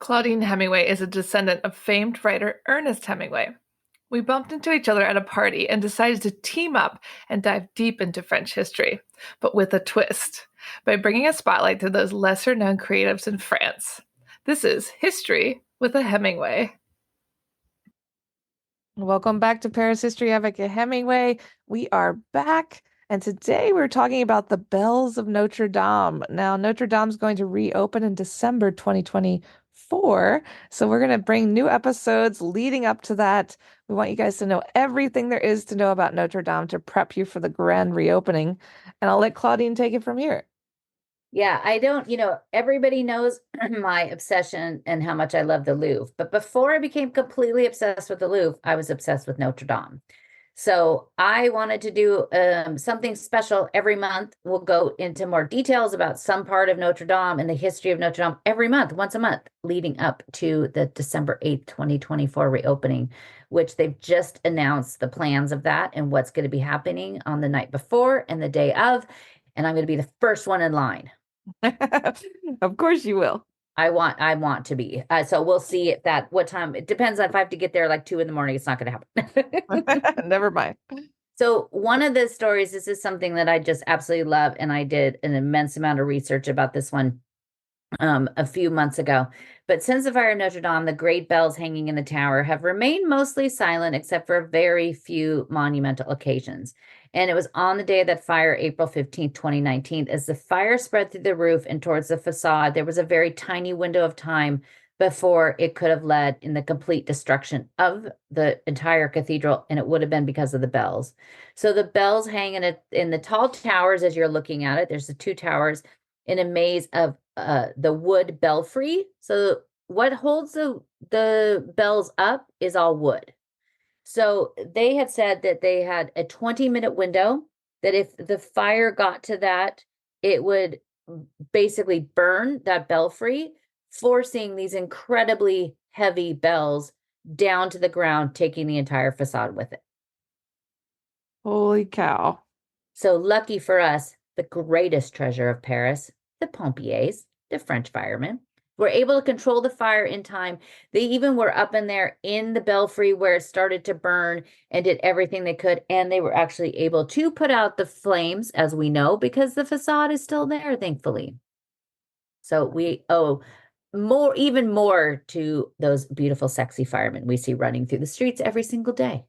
Claudine Hemingway is a descendant of famed writer Ernest Hemingway. We bumped into each other at a party and decided to team up and dive deep into French history, but with a twist, by bringing a spotlight to those lesser known creatives in France. This is History with a Hemingway. Welcome back to Paris History Avec a Hemingway. We are back, and today we're talking about the bells of Notre Dame. Now, Notre Dame's going to reopen in December 2024, so we're going to bring new episodes leading up to that. We want you guys to know everything there is to know about Notre Dame to prep you for the grand reopening, and I'll let Claudine take it from here. Yeah, I don't, everybody knows my obsession and how much I love the Louvre. But before I became completely obsessed with the Louvre, I was obsessed with Notre Dame. So I wanted to do something special every month. We'll go into more details about some part of Notre Dame and the history of Notre Dame every month, once a month, leading up to the December 8th, 2024 reopening, which they've just announced the plans of that and what's going to be happening on the night before and the day of. And I'm going to be the first one in line. Of course you will. I want to be. So we'll see what time. It depends on if I have to get there like 2 a.m. It's not going to happen. Never mind. So one of the stories, this is something that I just absolutely love. And I did an immense amount of research about this one a few months ago. But since the fire of Notre Dame, the great bells hanging in the tower have remained mostly silent, except for very few monumental occasions. And it was on the day of that fire, April 15th, 2019, as the fire spread through the roof and towards the facade, there was a very tiny window of time before it could have led in the complete destruction of the entire cathedral, and it would have been because of the bells. So the bells hang in the tall towers as you're looking at it. There's the two towers in a maze of the wood belfry. So what holds the bells up is all wood. So they had said that they had a 20-minute window, that if the fire got to that, it would basically burn that belfry, forcing these incredibly heavy bells down to the ground, taking the entire facade with it. Holy cow. So lucky for us, the greatest treasure of Paris, the pompiers, the French firemen, were able to control the fire in time. They even were up in there in the belfry where it started to burn and did everything they could. And they were actually able to put out the flames, as we know, because the facade is still there, thankfully. So we owe even more to those beautiful, sexy firemen we see running through the streets every single day.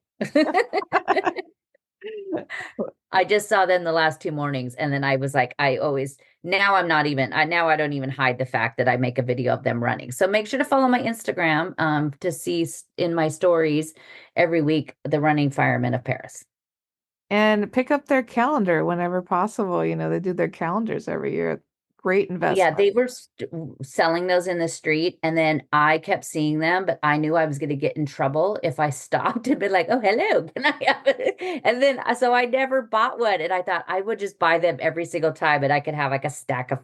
I just saw them the last 2 mornings, and then I was like, now I don't even hide the fact that I make a video of them running. So make sure to follow my Instagram to see in my stories every week the running firemen of Paris. And pick up their calendar whenever possible. They do their calendars every year. Great investment. Yeah, they were selling those in the street, and then I kept seeing them, but I knew I was going to get in trouble if I stopped and be like, "Oh, hello, can I have it?" And then, so I never bought one, and I thought I would just buy them every single time, and I could have like a stack of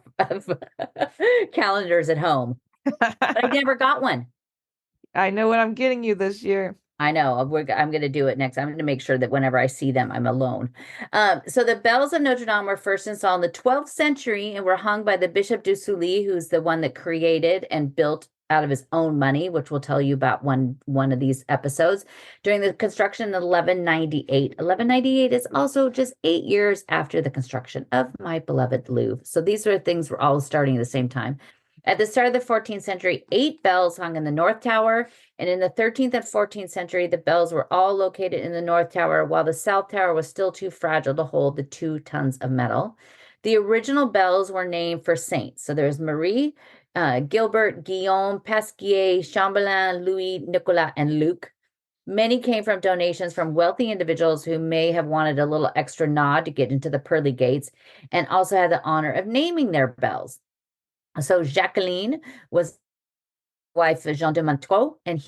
calendars at home. But I never got one. I know what I'm getting you this year. I know. I'm going to do it next. I'm going to make sure that whenever I see them, I'm alone. So the bells of Notre Dame were first installed in the 12th century and were hung by the Bishop de Sully, who's the one that created and built out of his own money, which we'll tell you about one of these episodes, during the construction in 1198. 1198 is also just 8 years after the construction of my beloved Louvre. So these sort of things were all starting at the same time. At the start of the 14th century, 8 bells hung in the North Tower, and in the 13th and 14th century, the bells were all located in the North Tower, while the South Tower was still too fragile to hold the 2 tons of metal. The original bells were named for saints. So there's Marie, Gilbert, Guillaume, Pasquier, Chambellan, Louis, Nicolas, and Luc. Many came from donations from wealthy individuals who may have wanted a little extra nod to get into the pearly gates, and also had the honor of naming their bells. So Jacqueline was wife of Jean de Montreux, and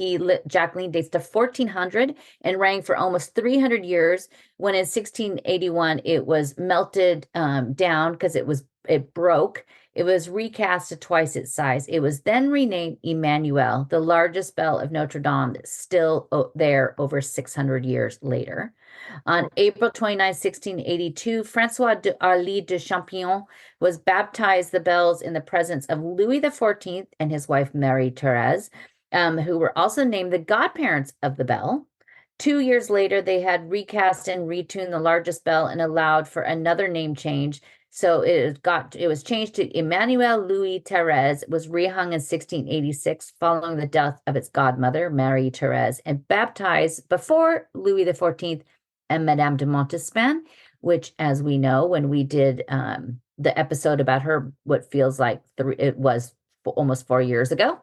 Jacqueline dates to 1400 and rang for almost 300 years, when in 1681 it was melted down because it broke. It was recast to twice its size. It was then renamed Emanuelle, the largest bell of Notre Dame, that's still there over 600 years later. On April 29, 1682, Francois de Champvallon was baptized the bells in the presence of Louis XIV and his wife Marie Therese, who were also named the godparents of the bell. 2 years later, they had recast and retuned the largest bell and allowed for another name change. So it was changed to Emanuelle Louis Therese. It was rehung in 1686 following the death of its godmother, Marie Therese, and baptized before Louis XIV and Madame de Montespan, which, as we know, when we did the episode about her, what feels like it was almost 4 years ago,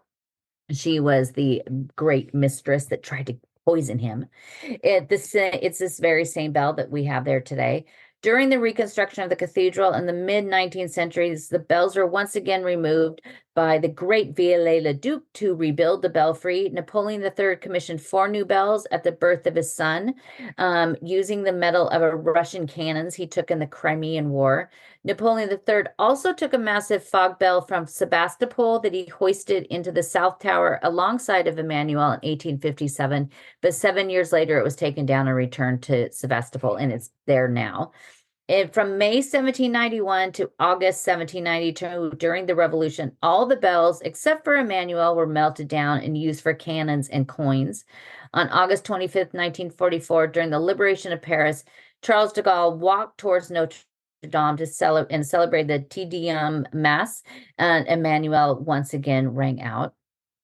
she was the great mistress that tried to poison him. It's this very same bell that we have there today. During the reconstruction of the cathedral in the mid-19th centuries, the bells were once again removed by the great Viollet-le-Duc to rebuild the belfry. Napoleon III commissioned 4 new bells at the birth of his son, using the metal of a Russian cannons he took in the Crimean War. Napoleon III also took a massive fog bell from Sebastopol that he hoisted into the South Tower alongside of Emanuelle in 1857. But 7 years later, it was taken down and returned to Sebastopol, and it's there now. And from May 1791 to August 1792, during the Revolution, all the bells except for Emanuelle were melted down and used for cannons and coins. On August 25th, 1944, during the liberation of Paris, Charles de Gaulle walked towards Notre Dame to celebrate the Te Deum Mass, and Emanuelle once again rang out.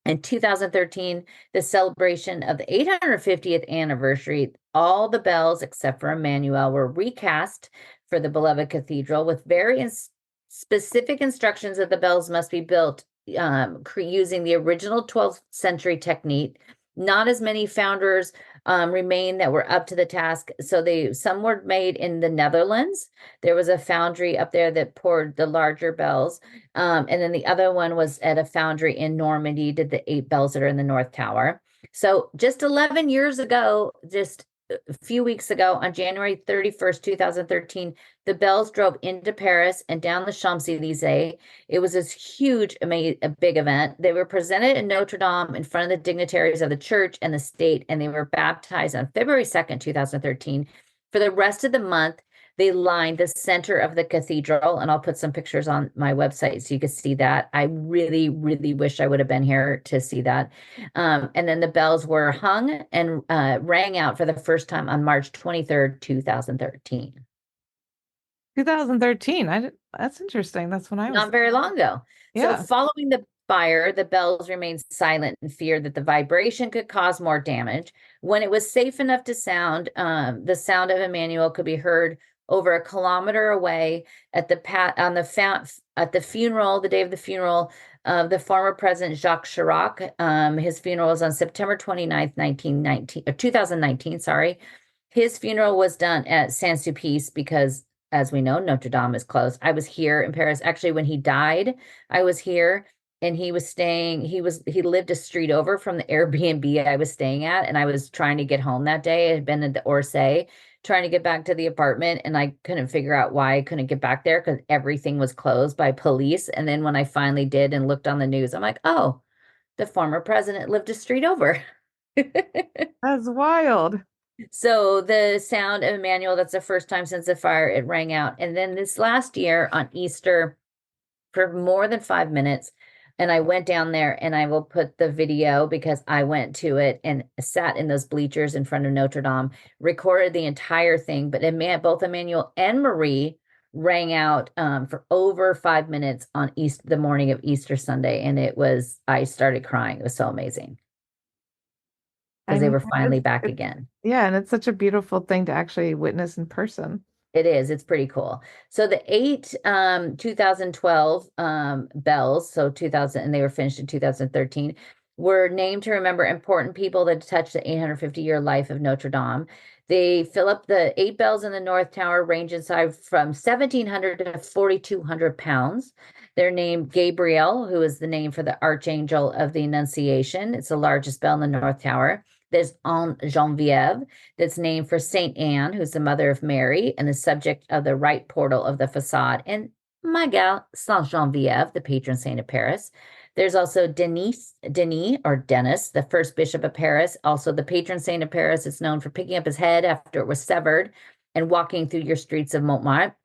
In 2013, the celebration of the 850th anniversary, all the bells except for Emanuelle were recast for the beloved cathedral with very specific instructions that the bells must be built using the original 12th century technique. Not as many founders remain that were up to the task. So some were made in the Netherlands. There was a foundry up there that poured the larger bells. And then the other one was at a foundry in Normandy, did the 8 bells that are in the North Tower. So just 11 years ago, just a few weeks ago, on January 31st, 2013, the bells drove into Paris and down the Champs-Élysées. It was this huge, a big event. They were presented in Notre Dame in front of the dignitaries of the church and the state, and they were baptized on February 2nd, 2013. For the rest of the month, they lined the center of the cathedral, and I'll put some pictures on my website so you can see that. I really, really wish I would have been here to see that. And then the bells were hung and rang out for the first time on March 23rd, 2013. 2013. That's interesting. That's when I was. Not very long ago. So Yeah. following the fire, the bells remained silent in fear that the vibration could cause more damage. When it was safe enough to sound, the sound of Emanuelle could be heard over a kilometer away at the funeral, the day of the funeral of the former president Jacques Chirac. His funeral was on September 29th, 2019, sorry. His funeral was done at Saint-Sulpice because, as we know, Notre Dame is closed. I was here in Paris. Actually, when he died, I was here, and he lived a street over from the Airbnb I was staying at, and I was trying to get home that day. I had been at the Orsay trying to get back to the apartment, and I couldn't figure out why I couldn't get back there because everything was closed by police. And then when I finally did and looked on the news, I'm like, oh, the former president lived a street over. That's wild. So the sound of Emanuelle, that's the first time since the fire it rang out. And then this last year on Easter, for more than 5 minutes, and I went down there, and I will put the video because I went to it and sat in those bleachers in front of Notre Dame, recorded the entire thing. But both Emanuelle and Marie rang out for over 5 minutes on the morning of Easter Sunday. And I started crying. It was so amazing because they were finally back again. Yeah, and it's such a beautiful thing to actually witness in person. It is. It's pretty cool. So the 8 2012 bells, so 2000, and they were finished in 2013, were named to remember important people that touched the 850-year life of Notre Dame. They fill up the 8 bells in the North Tower, range in size from 1,700 to 4,200 pounds. They're named Gabriel, who is the name for the Archangel of the Annunciation. It's the largest bell in the North Tower. There's Anne Geneviève, that's named for Saint Anne, who's the mother of Mary and the subject of the right portal of the facade, and Saint Geneviève, the patron saint of Paris. There's also Denis or Denis, the first bishop of Paris, also the patron saint of Paris. It's known for picking up his head after it was severed and walking through your streets of Montmartre.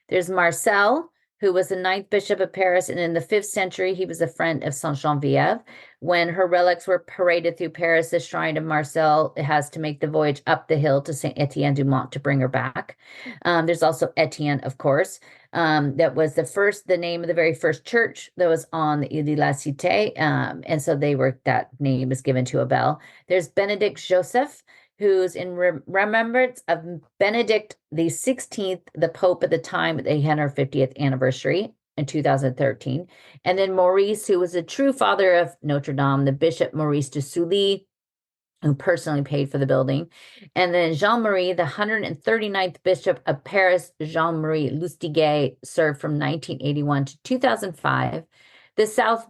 There's Marcel, who was the ninth bishop of Paris, and in the 5th century, he was a friend of Saint Geneviève. When her relics were paraded through Paris, the shrine of Marcel has to make the voyage up the hill to Saint Etienne du Mont to bring her back. There's also Etienne, of course. That was the name of the very first church that was on the Ile de la Cité, and so that name is given to a bell. There's Benedict Joseph, who's in remembrance of Benedict the 16th, the Pope at the time of the 150th anniversary in 2013. And then Maurice, who was a true father of Notre Dame, the Bishop Maurice de Sully, who personally paid for the building. And then Jean-Marie, the 139th Bishop of Paris, Jean-Marie Lustiger, served from 1981 to 2005. The South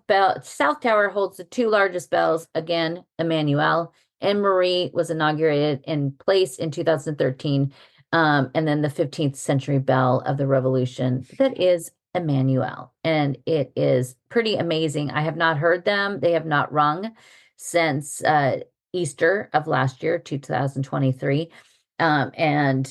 Tower holds the 2 largest bells, again, Emanuelle, and Marie was inaugurated in place in 2013. And then the 15th century bell of the Revolution, that is Emanuelle. And it is pretty amazing. I have not heard them. They have not rung since Easter of last year, 2023. So I'm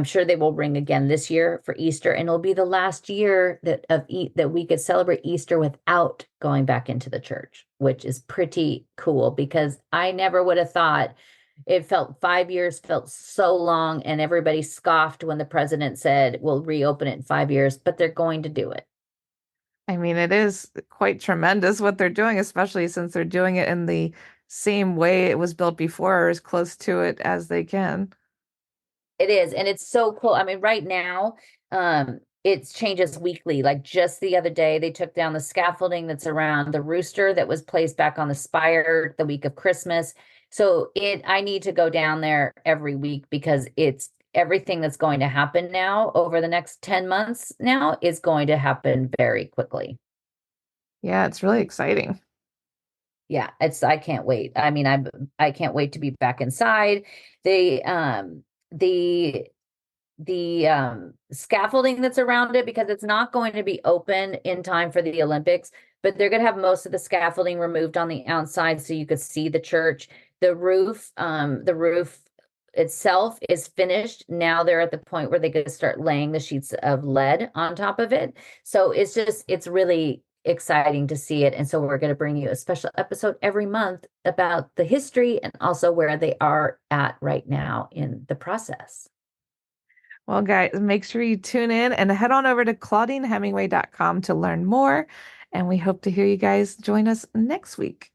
sure they will ring again this year for Easter, and it'll be the last year that we could celebrate Easter without going back into the church, which is pretty cool because I never would have thought. 5 years felt so long, and everybody scoffed when the president said we'll reopen it in 5 years, but they're going to do it. I mean, it is quite tremendous what they're doing, especially since they're doing it in the same way it was built before, or as close to it as they can. It is, and it's so cool. I mean, right now, it changes weekly. Like just the other day, they took down the scaffolding that's around the rooster that was placed back on the spire the week of Christmas. So I need to go down there every week because it's everything that's going to happen now over the next 10 months now is going to happen very quickly. Yeah, it's really exciting. Yeah, I can't wait. I mean, I can't wait to be back inside. The scaffolding that's around it, because it's not going to be open in time for the Olympics, but they're going to have most of the scaffolding removed on the outside so you could see the church. The roof itself is finished. Now they're at the point where they could start laying the sheets of lead on top of it. So it's really exciting to see it. And so we're going to bring you a special episode every month about the history and also where they are at right now in the process. Well, guys, make sure you tune in and head on over to claudinehemingway.com to learn more. And we hope to hear you guys join us next week.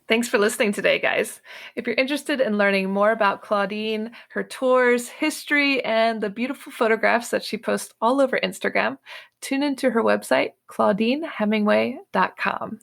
Thanks for listening today, guys. If you're interested in learning more about Claudine, her tours, history, and the beautiful photographs that she posts all over Instagram, tune into her website, claudinehemingway.com.